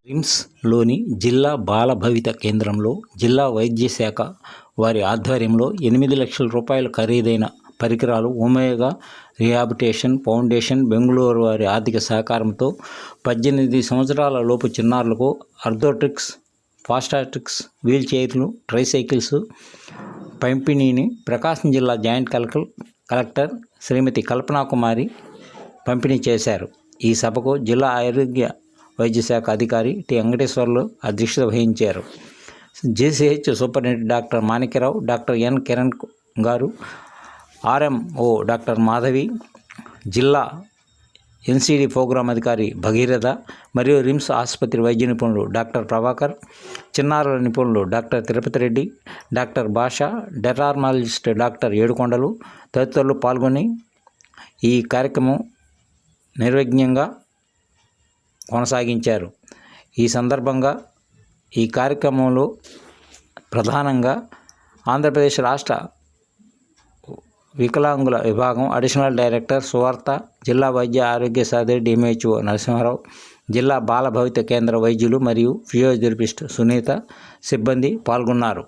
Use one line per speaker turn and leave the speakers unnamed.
రిమ్స్లోని జిల్లా బాల భవిత కేంద్రంలో జిల్లా వైద్య శాఖ వారి ఆధ్వర్యంలో 8 లక్షల రూపాయల ఖరీదైన పరికరాలు ఒమేగా రీహాబిలిటేషన్ ఫౌండేషన్ బెంగళూరు వారి ఆర్థిక సహకారంతో 18 సంవత్సరాల లోపు చిన్నారులకు ఆర్థోటిక్స్, ఫాస్టాటిక్స్, వీల్ చైర్లు, ట్రైసైకిల్స్ పంపిణీని ప్రకాశం జిల్లా జాయింట్ కలెక్టర్ శ్రీమతి కల్పనాకుమారి పంపిణీ చేశారు. ఈ సభకు జిల్లా ఆరోగ్య వైద్య శాఖ అధికారి టి వెంకటేశ్వర్లు అధ్యక్షత వహించారు. GCH superintendent doctor Manikyarao, doctor N Kiran గారు, ఆర్ఎంఓ డాక్టర్ మాధవి, జిల్లా ఎన్సీడీ ప్రోగ్రాం అధికారి భగీరథ మరియు రిమ్స్ ఆసుపత్రి వైద్య నిపుణులు డాక్టర్ ప్రభాకర్, చిన్నారుల నిపుణులు డాక్టర్ తిరుపతి రెడ్డి, డాక్టర్ భాష, డెర్మటాలజిస్ట్ డాక్టర్ ఏడుకొండలు తదితరులు పాల్గొని ఈ కార్యక్రమం నిర్విఘ్నంగా కొనసాగించారు. ఈ సందర్భంగా ఈ కార్యక్రమంలో ప్రధానంగా ఆంధ్రప్రదేశ్ రాష్ట్ర వికలాంగుల విభాగం అడిషనల్ డైరెక్టర్ సువార్త, జిల్లా వైద్య ఆరోగ్య సాధి డిఎంహెచ్ఓ నరసింహారావు, జిల్లా బాల భవిత కేంద్ర వైద్యులు మరియు ఫిజియోథెరపిస్ట్ సునీత సిబ్బంది పాల్గొన్నారు.